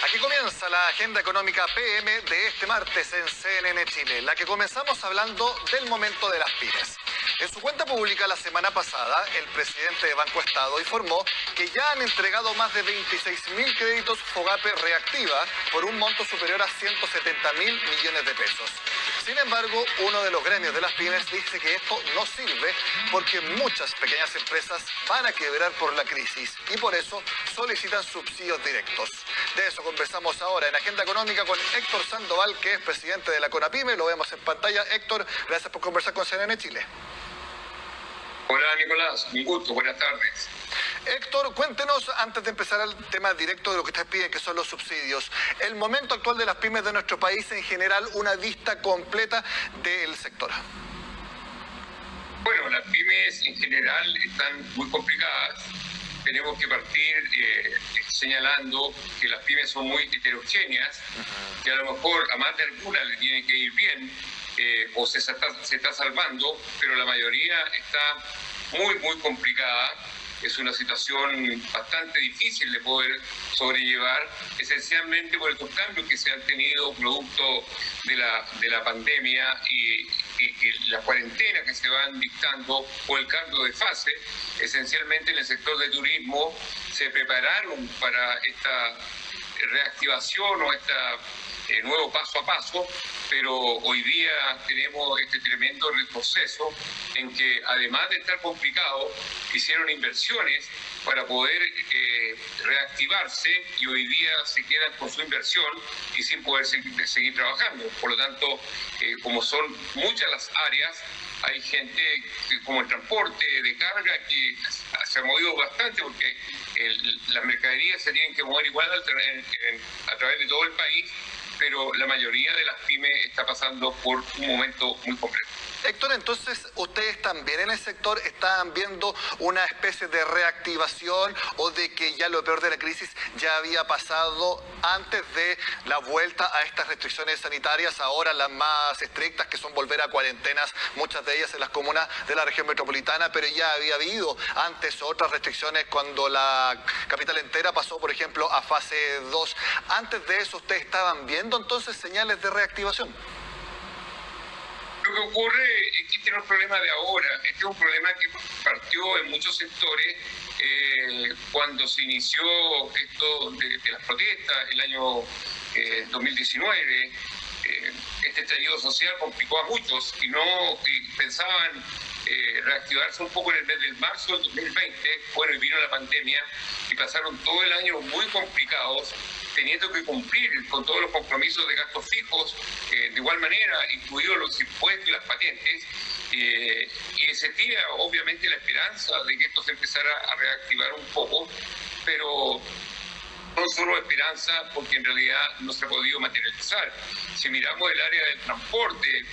Aquí comienza la agenda económica PM de este martes en CNN Chile, la que comenzamos hablando del momento de las pymes. En su cuenta pública la semana pasada, el presidente de Banco Estado informó que ya han entregado más de 26.000 créditos FOGAPE Reactiva por un monto superior a 170.000 millones de pesos. Sin embargo, uno de los gremios de las pymes dice que esto no sirve porque muchas pequeñas empresas van a quebrar por la crisis y por eso solicitan subsidios directos. De eso conversamos ahora en Agenda Económica con Héctor Sandoval, que es presidente de la CONAPYME. Lo vemos en pantalla. Héctor, gracias por conversar con CNN Chile. Hola Nicolás, un gusto, buenas tardes. Héctor, cuéntenos, antes de empezar el tema directo de lo que ustedes piden, que son los subsidios, el momento actual de las pymes de nuestro país, en general, una vista completa del sector. Bueno, las pymes en general están muy complicadas. Tenemos que partir señalando que las pymes son muy heterogéneas, que a lo mejor a más de alguna le tiene que ir bien, o se está salvando, pero la mayoría está muy complicada. Es una situación bastante difícil de poder sobrellevar, esencialmente por estos cambios que se han tenido producto de la pandemia y la cuarentena que se van dictando o el cambio de fase. Esencialmente en el sector de turismo se prepararon para esta reactivación o nuevo paso a paso, pero hoy día tenemos este tremendo retroceso en que, además de estar complicado, hicieron inversiones para poder reactivarse y hoy día se quedan con su inversión y sin poder seguir trabajando. Por lo tanto, como son muchas las áreas, hay gente como el transporte de carga que se ha movido bastante porque las mercaderías se tienen que mover igual a través de todo el país, pero la mayoría de las pymes está pasando por un momento muy complejo. Héctor, entonces, ¿ustedes también en el sector están viendo una especie de reactivación o de que ya lo peor de la crisis ya había pasado antes de la vuelta a estas restricciones sanitarias, ahora las más estrictas, que son volver a cuarentenas, muchas de ellas en las comunas de la región metropolitana, pero ya había habido antes otras restricciones cuando la capital entera pasó, por ejemplo, a fase 2. Antes de eso, ¿ustedes estaban viendo entonces señales de reactivación? Lo que ocurre es que este no es un problema de ahora, este es un problema que partió en muchos sectores cuando se inició esto de las protestas el año 2019. Este estallido social complicó a muchos y pensaban reactivarse un poco en el mes de marzo del 2020. Bueno, y vino la pandemia y pasaron todo el año muy complicados, teniendo que cumplir con todos los compromisos de gastos fijos, de igual manera, incluidos los impuestos y las patentes, y existía obviamente la esperanza de que esto se empezara a reactivar un poco, pero no solo esperanza, porque en realidad no se ha podido materializar. Si miramos el área del transporte,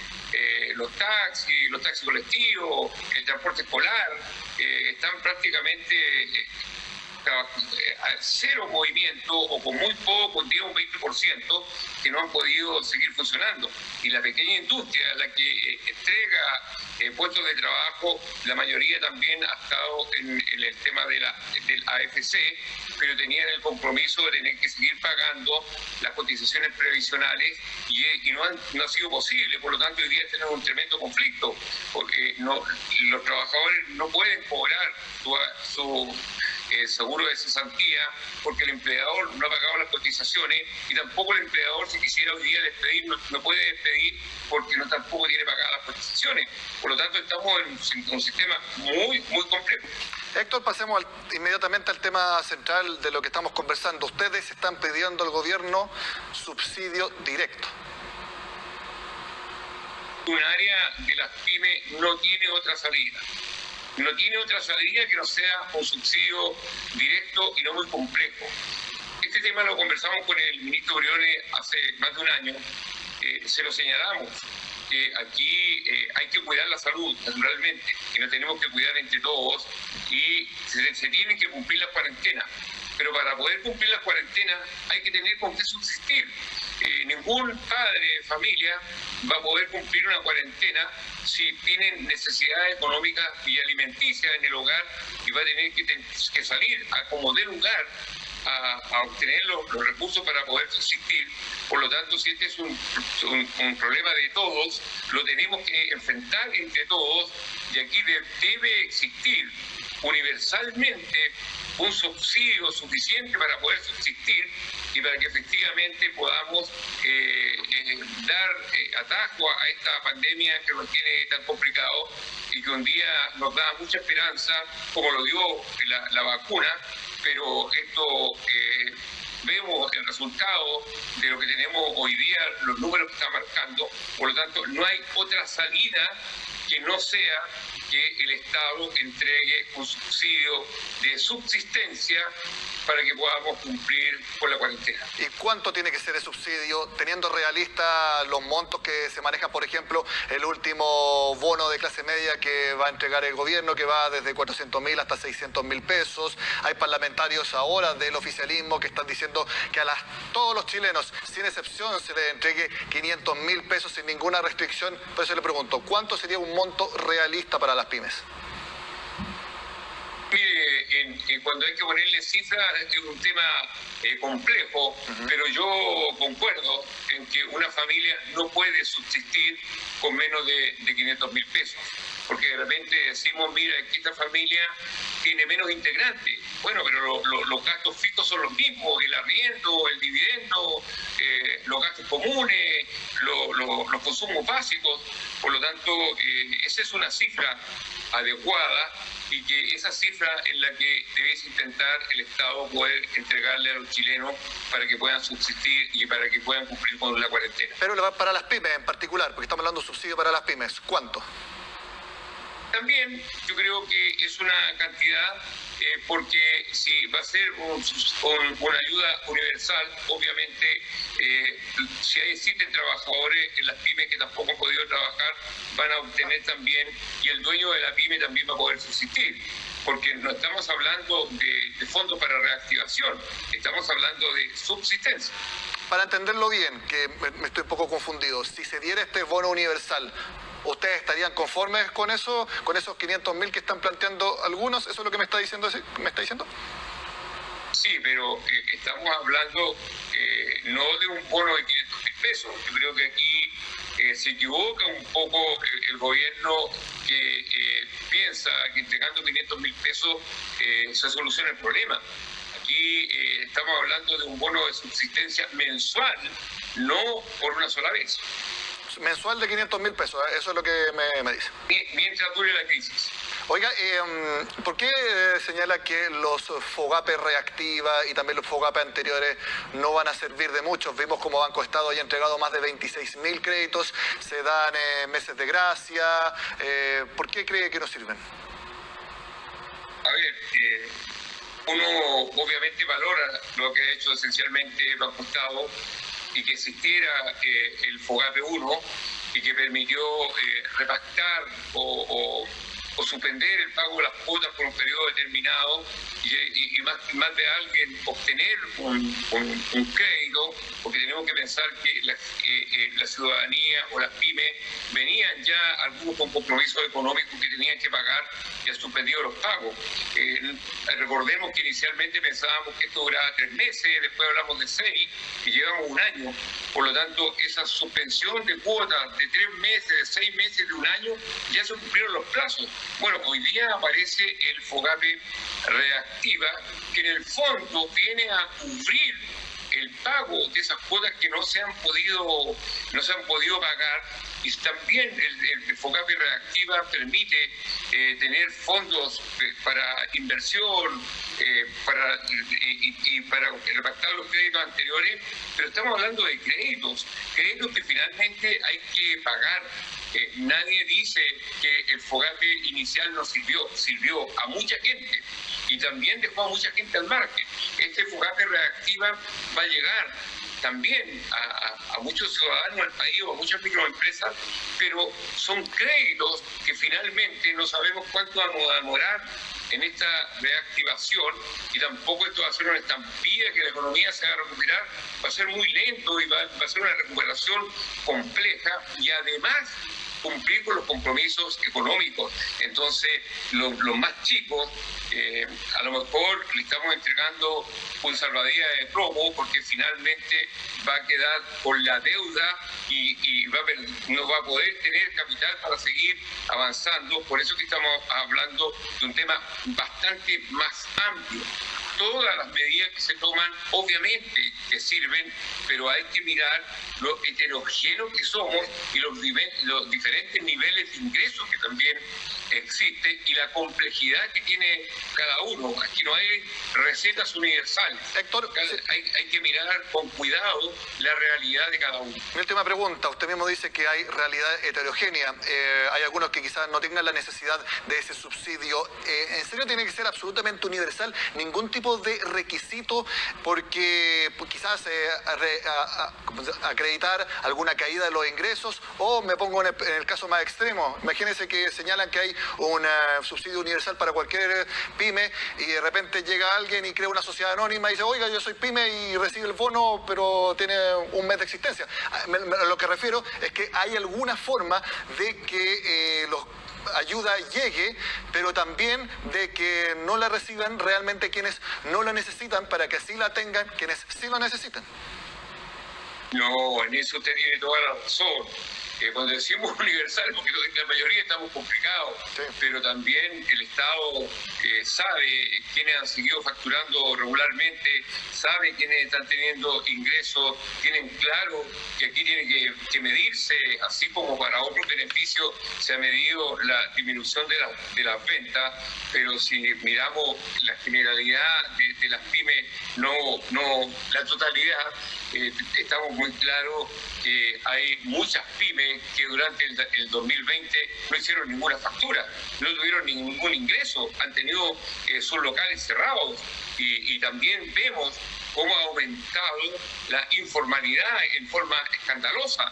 los taxis colectivos, el transporte escolar, están prácticamente a cero movimiento o con muy poco, con 10 o 20%, que no han podido seguir funcionando. Y la pequeña industria, la que entrega puestos de trabajo, la mayoría también ha estado en el tema del AFC, pero tenían el compromiso de tener que seguir pagando las cotizaciones previsionales y no ha sido posible. Por lo tanto, hoy día tenemos un tremendo conflicto, porque los trabajadores no pueden cobrar su seguro de cesantía porque el empleador no ha pagado las cotizaciones y tampoco el empleador, si quisiera hoy día despedir, no puede despedir porque tampoco tiene pagadas las cotizaciones. Por lo tanto, estamos en un sistema muy complejo. Héctor, pasemos inmediatamente al tema central de lo que estamos conversando. Ustedes están pidiendo al gobierno subsidio directo. Un área de las pymes no tiene otra salida. No tiene otra salida que no sea un subsidio directo y no muy complejo. Este tema lo conversamos con el ministro Briones hace más de un año. Se lo señalamos, que aquí hay que cuidar la salud, naturalmente, que nos tenemos que cuidar entre todos y se tienen que cumplir las cuarentenas. Pero para poder cumplir las cuarentenas hay que tener con qué subsistir. Ningún padre de familia va a poder cumplir una cuarentena si tienen necesidades económicas y alimenticias en el hogar y va a tener que salir a como dé lugar a obtener los recursos para poder subsistir. Por lo tanto, si este es un problema de todos, lo tenemos que enfrentar entre todos, y aquí debe existir universalmente un subsidio suficiente para poder subsistir y para que efectivamente podamos dar atajo a esta pandemia que nos tiene tan complicado y que un día nos da mucha esperanza, como lo dio la vacuna, pero esto vemos el resultado de lo que tenemos hoy día, los números que está marcando. Por lo tanto, no hay otra salida que no sea que el Estado entregue un subsidio de subsistencia para que podamos cumplir con la cuarentena. ¿Y cuánto tiene que ser el subsidio, teniendo realista los montos que se manejan? Por ejemplo, el último bono de clase media que va a entregar el gobierno, que va desde 400.000 hasta 600.000 pesos. Hay parlamentarios ahora del oficialismo que están diciendo que a todos los chilenos, sin excepción, se les entregue 500.000 pesos sin ninguna restricción. Por eso le pregunto, ¿cuánto sería un monto realista para las pymes? Mire, cuando hay que ponerle cifras es un tema complejo, pero yo concuerdo en que una familia no puede subsistir con menos de 500.000 pesos. Porque de repente decimos, mira, que esta familia tiene menos integrantes. Bueno, pero los gastos fijos son los mismos, el arriendo, el dividendo, los gastos comunes, los consumos básicos. Por lo tanto, esa es una cifra adecuada y que esa cifra es la que debe intentar el Estado poder entregarle a los chilenos para que puedan subsistir y para que puedan cumplir con la cuarentena. Pero para las pymes en particular, porque estamos hablando de subsidio para las pymes, ¿cuánto? También yo creo que es una cantidad, porque si va a ser una ayuda universal, obviamente si existen trabajadores en las pymes que tampoco han podido trabajar, van a obtener también, y el dueño de la pyme también va a poder subsistir, porque no estamos hablando de fondos para reactivación, estamos hablando de subsistencia. Para entenderlo bien, que me estoy un poco confundido, si se diera este bono universal, ¿ustedes estarían conformes con eso, con esos 500.000 que están planteando algunos? ¿Eso es lo que me está diciendo? Sí, pero estamos hablando no de un bono de 500.000 pesos. Yo creo que aquí se equivoca un poco el gobierno que piensa que entregando 500.000 pesos se soluciona el problema. Aquí estamos hablando de un bono de subsistencia mensual, no por una sola vez. Mensual de 500.000 pesos, eso es lo que me dice. Mientras dure la crisis. Oiga, ¿por qué señala que los FOGAPE reactiva y también los FOGAPE anteriores no van a servir de mucho? Vimos como Banco Estado haya entregado más de 26.000 créditos, se dan meses de gracia. ¿Por qué cree que no sirven? A ver, uno obviamente valora lo que ha hecho esencialmente Banco Estado y que existiera el FOGAPE 1 y que permitió repactar o suspender el pago de las cuotas por un periodo determinado y más de alguien obtener un crédito, porque tenemos que pensar que la ciudadanía o las pymes venían ya algunos con compromisos económicos que tenían que pagar y han suspendido los pagos. Recordemos que inicialmente pensábamos que esto duraba 3 meses, después hablamos de 6 y llevamos un año. Por lo tanto, esa suspensión de cuotas de 3 meses, de 6 meses, de un año, ya se cumplieron los plazos. Bueno, hoy día aparece el FOGAPE reactiva, que en el fondo viene a cubrir el pago de esas cuotas que no se han podido pagar, y también el FOGAPE reactiva permite tener fondos para inversión para repactar los créditos anteriores, pero estamos hablando de créditos que finalmente hay que pagar. Nadie dice que el FOGAPE inicial no sirvió a mucha gente y también dejó a mucha gente al margen. Este FOGAPE reactiva va a llegar también a muchos ciudadanos del país o a muchas microempresas, pero son créditos que finalmente no sabemos cuánto vamos a demorar en esta reactivación, y tampoco esto va a ser una estampida que la economía se va a recuperar, va a ser muy lento y va a ser una recuperación compleja, y además cumplir con los compromisos económicos. Entonces, los más chicos, a lo mejor le estamos entregando un salvavidas de plomo porque finalmente va a quedar con la deuda y no va a poder tener capital para seguir avanzando. Por eso que estamos hablando de un tema bastante más amplio. Todas las medidas que se toman obviamente que sirven, pero hay que mirar lo heterogéneos que somos y los diferentes niveles de ingresos que también existen y la complejidad que tiene cada uno. Aquí no hay recetas universales. Héctor, hay que mirar con cuidado la realidad de cada uno. Mi última pregunta. Usted mismo dice que hay realidad heterogénea. Hay algunos que quizás no tengan la necesidad de ese subsidio. ¿En serio tiene que ser absolutamente universal? ¿Ningún tipo de requisito? Porque quizás acreditar alguna caída de los ingresos, o me pongo en el caso más extremo. Imagínense que señalan que hay un subsidio universal para cualquier pyme y de repente llega alguien y crea una sociedad anónima y dice, oiga, yo soy pyme y recibe el bono, pero tiene un mes de existencia. A lo que refiero es que hay alguna forma de que los ayuda llegue, pero también de que no la reciban realmente quienes no la necesitan, para que así la tengan quienes sí lo necesitan. No, en eso usted tiene toda la razón. Cuando decimos universal, porque la mayoría estamos complicados, sí, pero también el Estado sabe quiénes han seguido facturando regularmente, sabe quiénes están teniendo ingresos, tienen claro que aquí tiene que medirse, así como para otros beneficios se ha medido la disminución de las ventas, pero si miramos la generalidad de las pymes, no la totalidad, estamos muy claros que hay muchas pymes que durante el 2020 no hicieron ninguna factura, no tuvieron ningún ingreso, han tenido sus locales cerrados y también vemos cómo ha aumentado la informalidad en forma escandalosa.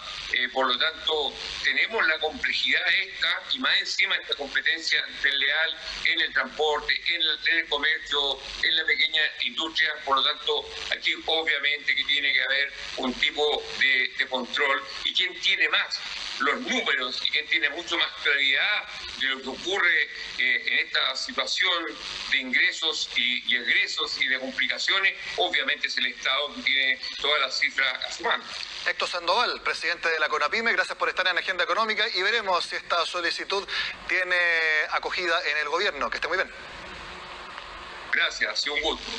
Por lo tanto, tenemos la complejidad esta y más encima esta competencia desleal en el transporte, en el comercio, en la pequeña industria. Por lo tanto, aquí obviamente que tiene que haber un tipo de control. ¿Y quién tiene más? Los números, y quien tiene mucho más claridad de lo que ocurre en esta situación de ingresos y egresos y de complicaciones, obviamente es el Estado que tiene todas las cifras a su mano. Héctor Sandoval, presidente de la CONAPYME, gracias por estar en Agenda Económica y veremos si esta solicitud tiene acogida en el gobierno. Que esté muy bien. Gracias, ha sido un gusto.